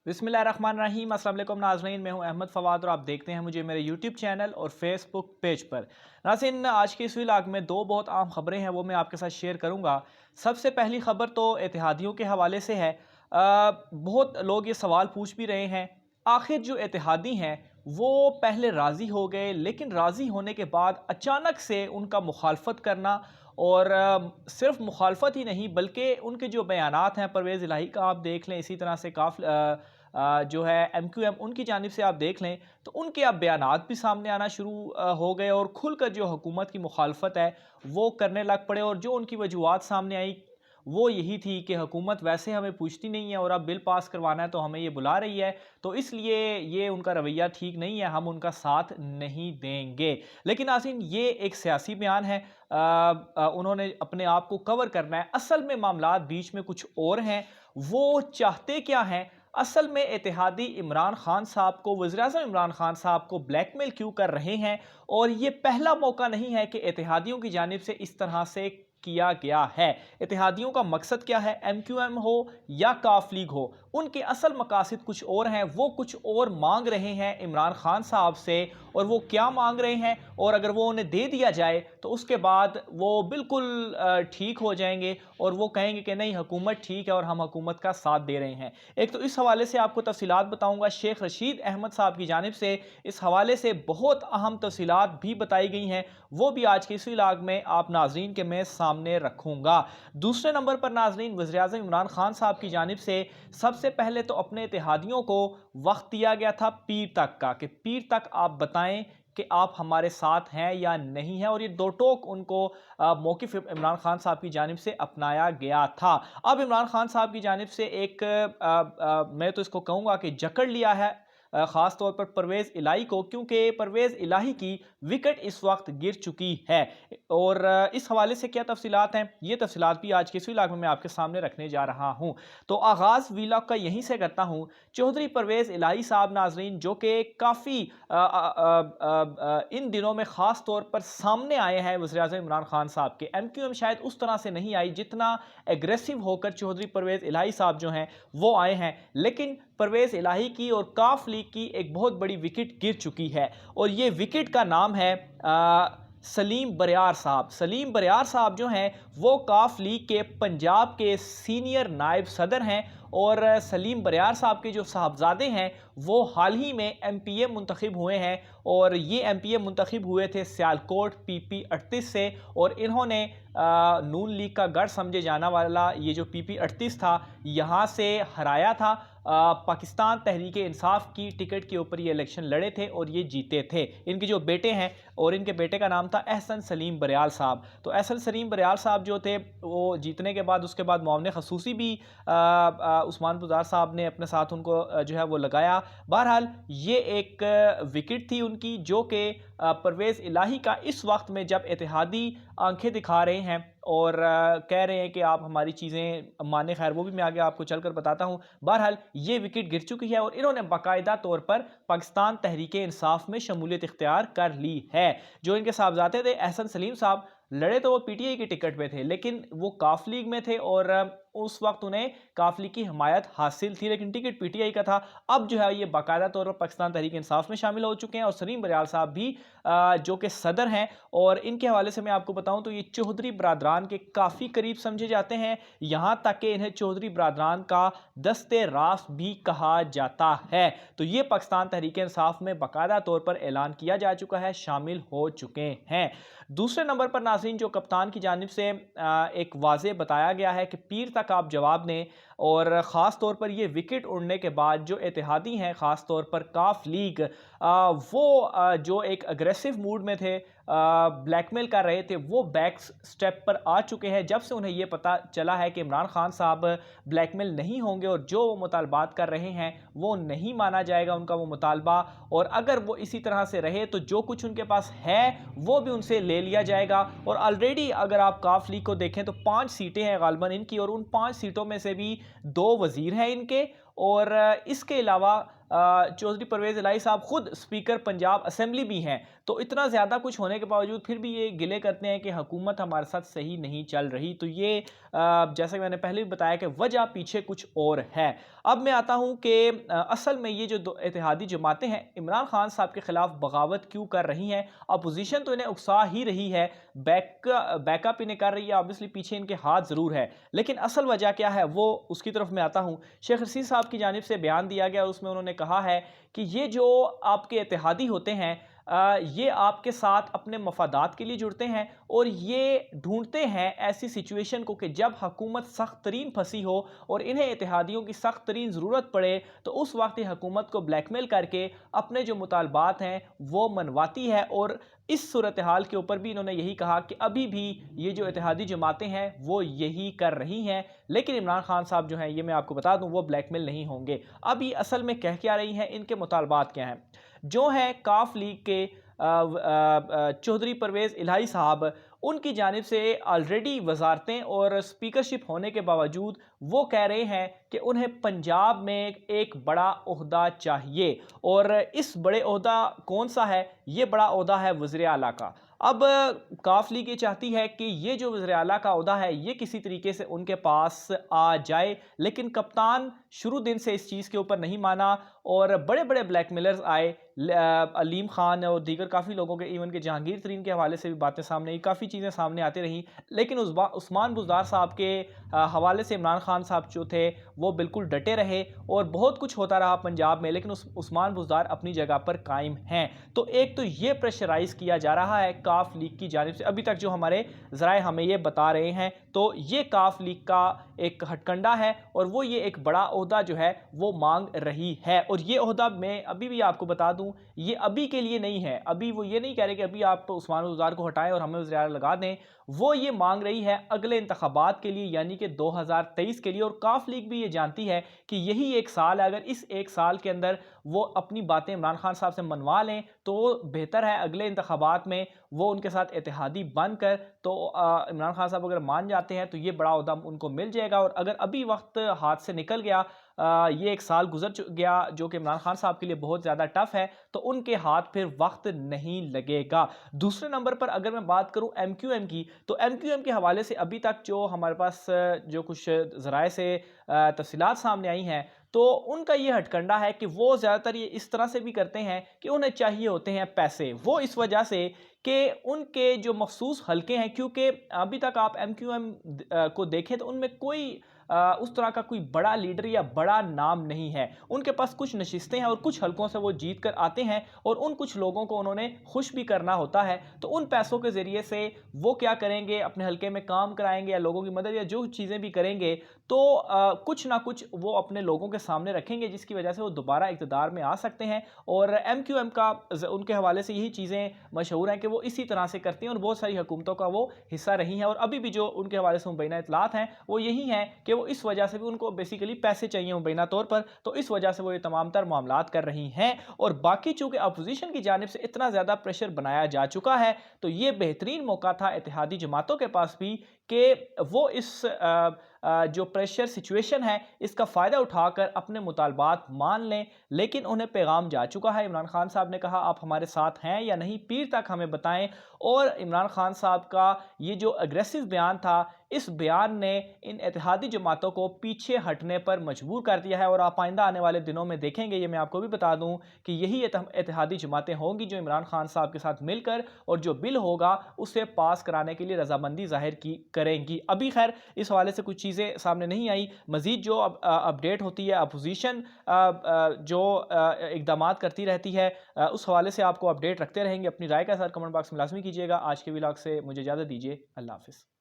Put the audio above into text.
बिस्मिल्लाहिर्रहमानिर्रहीम। अस्सलाम वालेकुम नाज़रीन, मैं हूं अहमद फवाद और आप देखते हैं मुझे मेरे यूट्यूब चैनल और फेसबुक पेज पर। नाज़रीन, आज के इस व्लॉग में दो बहुत आम खबरें हैं, वो मैं आपके साथ शेयर करूंगा। सबसे पहली खबर तो इत्तेहादियों के हवाले से है। बहुत लोग ये सवाल पूछ भी रहे हैं, आखिर जो इत्तेहादी हैं वो पहले राज़ी हो गए, लेकिन राज़ी होने के बाद अचानक से उनका मुखालफत करना, और सिर्फ मुखालफत ही नहीं बल्कि उनके जो बयानात हैं, परवेज़ इलाही का आप देख लें, इसी तरह से जो है MQM उनकी जानिब से आप देख लें, तो उनके अब बयानात भी सामने आना शुरू हो गए और खुलकर जो हुकूमत की मुखालफत है वो करने लग पड़े। और जो उनकी वजूहात सामने आई वो यही थी कि हुकूमत वैसे हमें पूछती नहीं है और अब बिल पास करवाना है तो हमें ये बुला रही है, तो इसलिए ये उनका रवैया ठीक नहीं है, हम उनका साथ नहीं देंगे। लेकिन नाज़रीन, ये एक सियासी बयान है, उन्होंने अपने आप को कवर करना है। असल में मामलात बीच में कुछ और हैं। वो चाहते क्या हैं? असल में इत्तेहादी इमरान खान साहब को, वज़ीराअज़म इमरान खान साहब को ब्लैकमेल क्यों कर रहे हैं? और ये पहला मौका नहीं है कि इत्तेहादियों की जानिब से इस तरह से किया गया है। इत्तेहादियों का मकसद क्या है? MQM हो या काफ लीग हो, उनके असल मकासद कुछ और हैं। वो कुछ और मांग रहे हैं इमरान खान साहब से, और वो क्या मांग रहे हैं, और अगर वो उन्हें दे दिया जाए तो उसके बाद वो बिल्कुल ठीक हो जाएंगे और वो कहेंगे कि नहीं, हुकूमत ठीक है और हम हुकूमत का साथ दे रहे हैं। एक तो इस हवाले से आपको तफसीलात बताऊंगा। शेख रशीद अहमद साहब की जानिब से इस हवाले से बहुत अहम तफसीलात भी बताई गई हैं, वो भी आज के इस व्लॉग में आप नाजरीन के मैं सामने रखूंगा। दूसरे नंबर पर नाजरीन, वज़ीराअज़म इमरान खान साहब की जानिब से सबसे पहले तो अपने इत्तेहादियों को वक्त दिया गया था पीर तक का, कि पीर तक आप बताएं कि आप हमारे साथ हैं या नहीं हैं, और ये दो टोक उनको मौक़िफ़ इमरान खान साहब की जानिब से अपनाया गया था। अब इमरान खान साहब की जानिब से एक मैं तो इसको कहूँगा कि जकड़ लिया है ख़ास तौर पर परवेज़ इलाही को, क्योंकि परवेज़ इलाही की विकेट इस वक्त गिर चुकी है। और इस हवाले से क्या तफसीलात हैं, ये तफसीलात भी आज के इस व्लॉग में मैं आपके सामने रखने जा रहा हूँ। तो आगाज़ व्लॉग का यहीं से करता हूँ। चौधरी परवेज़ इलाही साहब नाजरीन, जो कि काफ़ी इन दिनों में ख़ास तौर पर सामने आए हैं वज़ीराअज़म इमरान खान साहब के। MQM शायद उस तरह से नहीं आई जितना एग्रेसिव होकर चौधरी परवेज़ इलाही साहब जो हैं वो आए हैं, लेकिन परवेज़ इलाही की और काफ लीग की एक बहुत बड़ी विकेट गिर चुकी है, और ये विकेट का नाम है सलीम बरियार साहब। सलीम बरियार साहब जो हैं वो काफ लीग के पंजाब के सीनियर नायब सदर हैं, और सलीम बरियार साहब के जो साहबजादे हैं वो हाल ही में MPA मुंतखब हुए हैं, और ये MPA मुंतखब हुए थे सियालकोट PP 38 से, और इन्होंने नून लीग का गढ़ समझे जाना वाला ये जो PP 38 था यहाँ से हराया था। पाकिस्तान तहरीक इंसाफ की टिकट के ऊपर ये इलेक्शन लड़े थे और ये जीते थे। इनके जो बेटे हैं, और इनके बेटे का नाम था एहसन सलीम बरियाल साहब। तो एहसन सलीम बरियाल साहब जो थे वो जीतने के बाद उसके बाद मुआवने खसूसी भी उस्मान बुज़ार साहब ने अपने साथ उनको जो है वो लगाया। बहरहाल ये एक विकेट थी उनकी, जो कि परवेज़ इलाही का इस वक्त में जब इत्तेहादी आंखें दिखा रहे हैं और कह रहे हैं कि आप हमारी चीज़ें माने, खैर वो भी मैं आगे आपको चलकर बताता हूँ। बहरहाल ये विकेट गिर चुकी है और इन्होंने बाकायदा तौर पर पाकिस्तान तहरीक इंसाफ में शमूलियत इख्तियार कर ली है। जो इनके साहबजादे थे एहसन सलीम साहब, लड़े तो वो PTI की टिकट पे थे, लेकिन वो काफ लीग में थे और उस वक्त उन्हें काफ लीग की हिमायत हासिल थी, लेकिन टिकट PTI का था। अब जो है ये बाकायदा तौर पर पाकिस्तान तहरीक इंसाफ में शामिल हो चुके हैं, और सलीम बरियाल साहब भी जो कि सदर हैं, और इनके हवाले से मैं आपको बताऊं तो ये चौधरी बरादरान के काफ़ी करीब समझे जाते हैं, यहाँ तक कि इन्हें चौधरी बरादरान का दस्ते रास भी कहा जाता है। तो ये पाकिस्तान तहरीक इंसाफ में बाकायदा तौर पर ऐलान किया जा चुका है, शामिल हो चुके हैं। दूसरे नंबर पर नाज़रीन, जो कप्तान की जानिब से एक वाज़े बताया गया है कि पीर तक आप जवाब दें, और ख़ास तौर पर ये विकेट उड़ने के बाद जो इत्तेहादी हैं, ख़ास तौर पर काफ लीग, वो जो एक अग्रेसिव मूड में थे, ब्लैकमेल कर रहे थे, वो बैक स्टेप पर आ चुके हैं जब से उन्हें ये पता चला है कि इमरान खान साहब ब्लैकमेल नहीं होंगे और जो वो मुतालबात कर रहे हैं वो नहीं माना जाएगा उनका वो मुतालबा, और अगर वो इसी तरह से रहे तो जो कुछ उनके पास है वो भी उनसे ले लिया जाएगा। और ऑलरेडी अगर आप काफ लीग को देखें तो 5 सीटें हैं गालिबन इनकी, और उन 5 सीटों में से भी 2 वजीर हैं इनके, और इसके अलावा चौधरी परवेज़ इलाही साहब खुद स्पीकर पंजाब असेंबली भी हैं। तो इतना ज़्यादा कुछ होने के बावजूद फिर भी ये गिले करते हैं कि हुकूमत हमारे साथ सही नहीं चल रही। तो ये जैसा कि मैंने पहले भी बताया कि वजह पीछे कुछ और है। अब मैं आता हूँ कि असल में ये जो इत्तेहादी जमातें हैं इमरान खान साहब के ख़िलाफ़ बगावत क्यों कर रही हैं। अपोजिशन तो इन्हें उकसा ही रही है, बैकअप इन्हें कर रही है, ऑब्वियसली पीछे इनके हाथ ज़रूर है, लेकिन असल वजह क्या है वो उसकी तरफ मैं आता हूँ। शेख रशीद साहब की जानिब से बयान दिया गया, उसमें उन्होंने कहा है कि ये जो आपके इत्तेहादी होते हैं ये आपके साथ अपने मफादात के लिए जुड़ते हैं और ये ढूंढते हैं ऐसी सिचुएशन को कि जब हुकूमत सख्त तरीन फंसी हो और इन्हें इत्तेहादियों की सख्त तरीन ज़रूरत पड़े तो उस वक्त हुकूमत को ब्लैकमेल करके अपने जो मुतालबात हैं वो मनवाती है। और इस सूरत हाल के ऊपर भी इन्होंने यही कहा कि अभी भी ये जो इत्तेहादी जमातें हैं वो यही कर रही हैं, लेकिन इमरान खान साहब जो हैं ये मैं आपको बता दूं वो ब्लैकमेल नहीं होंगे। अब ये असल में कह क्या रही हैं, इनके मुतालबात क्या हैं। जो है काफ लीग के चौधरी परवेज़ इलाही साहब, उनकी जानिब से ऑलरेडी वजारतें और स्पीकरशिप होने के बावजूद वो कह रहे हैं कि उन्हें पंजाब में एक बड़ा ओहदा चाहिए और इस बड़े ओहदा कौन सा है, ये बड़ा ओहदा है वज़ीर आला का। अब काफ लीग ये चाहती है कि ये जो वज़ीर आला का ओहदा है ये किसी तरीके से उनके पास आ जाए, लेकिन कप्तान शुरू दिन से इस चीज़ के ऊपर नहीं माना और बड़े बड़े ब्लैकमेलर्स आए, अलीम खान और दीगर काफ़ी लोगों के, इवन के जहांगीर तरीन के हवाले से भी बातें सामने आई, काफ़ी चीज़ें सामने आती रहीं, लेकिन उस्मान बुज़दार साहब के हवाले से इमरान खान साहब जो थे वो बिल्कुल डटे रहे और बहुत कुछ होता रहा पंजाब में, लेकिन उस्मान बुज़दार अपनी जगह पर कायम हैं। तो एक तो ये प्रेशराइज़ किया जा रहा है काफ लीग की जानिब से, अभी तक जो हमारे ज़राए हमें ये बता रहे हैं, तो ये काफ लीग का एक हथकंडा है और वो ये एक बड़ा ओहदा जो है वो मांग रही है। और ये ओहदा मैं अभी भी आपको बता दूं ये अभी के लिए नहीं है, अभी वो ये नहीं कह रहे कि अभी आप उस्मान बुज़दार को हटाएं और हमें वज़ीर आला लगा दें, वो ये मांग रही है अगले इंतखाबात के लिए यानी कि 2023 के लिए। और काफ लीग भी ये जानती है कि यही एक साल है, अगर इस एक साल के अंदर वो अपनी बातें इमरान खान साहब से मनवा लें तो बेहतर है, अगले इंतखाबात में वो उनके साथ इत्तेहादी बनकर तो इमरान खान साहब अगर मान जाते हैं तो ये बड़ा ओहदा उनको मिल जाएगा। और अगर अभी वक्त हाथ से निकल गया, ये एक साल गुजर गया जो कि इमरान खान साहब के लिए बहुत ज़्यादा टफ है, तो उनके हाथ फिर वक्त नहीं लगेगा। दूसरे नंबर पर अगर मैं बात करूं MQM की, तो MQM के हवाले से अभी तक जो हमारे पास जो कुछ ज़राए से तफसीलात सामने आई हैं, तो उनका ये हटकंडा है कि वो ज़्यादातर ये इस तरह से भी करते हैं कि उन्हें चाहिए होते हैं पैसे, वो इस वजह से कि उनके जो मखसूस हलके हैं, क्योंकि अभी तक आप MQM को देखें तो उनमें कोई उस तरह का कोई बड़ा लीडर या बड़ा नाम नहीं है। उनके पास कुछ नशिस्तें हैं और कुछ हलकों से वो जीत कर आते हैं और उन कुछ लोगों को उन्होंने खुश भी करना होता है, तो उन पैसों के ज़रिए से वो क्या करेंगे, अपने हलके में काम कराएंगे या लोगों की मदद या जो चीज़ें भी करेंगे तो कुछ ना कुछ वो अपने लोगों के सामने रखेंगे, जिसकी वजह से वो दोबारा इक़्तिदार में आ सकते हैं। और MQM का उनके हवाले से यही चीज़ें मशहूर हैं कि वो इसी तरह से करती हैं और बहुत सारी हुकूमतों का वो हिस्सा रही हैं। और अभी भी जो उनके हवाले से मुबैना इतलात हैं वो यही हैं कि वो इस वजह से भी उनको बेसिकली पैसे चाहिए मुबैना तौर पर, तो इस वजह से वो ये तमाम तर मामलात कर रही हैं। और बाकी चूँकि अपोजिशन की जानिब से इतना ज़्यादा प्रेशर बनाया जा चुका है, तो ये बेहतरीन मौका था इत्तेहादी जमातों के पास भी कि वो इस जो प्रेशर सिचुएशन है इसका फ़ायदा उठाकर अपने मुतालबात मान लें। लेकिन उन्हें पैगाम जा चुका है, इमरान खान साहब ने कहा आप हमारे साथ हैं या नहीं, पीर तक हमें बताएं। और इमरान खान साहब का ये जो अग्रेसिव बयान था, इस बयान ने इन इत्तेहादी जमातों को पीछे हटने पर मजबूर कर दिया है। और आप आइंदा आने वाले दिनों में देखेंगे, ये मैं आपको भी बता दूं कि यही इत्तेहादी जमातें होंगी जो इमरान खान साहब के साथ मिलकर और जो बिल होगा उसे पास कराने के लिए रजामंदी जाहिर करेंगी। अभी खैर इस हवाले से कुछ चीज़ें सामने नहीं आई, मज़ीद जो अपडेट होती है अपोजिशन जो इक़दाम करती रहती है उस हवाले से आपको अपडेट रखते रहेंगे। अपनी राय का साथ कमेंट बॉक्स में लाजमी कीजिएगा। आज के व्लॉग से मुझे इजाज़त दीजिए, अल्लाह हाफ़िज़।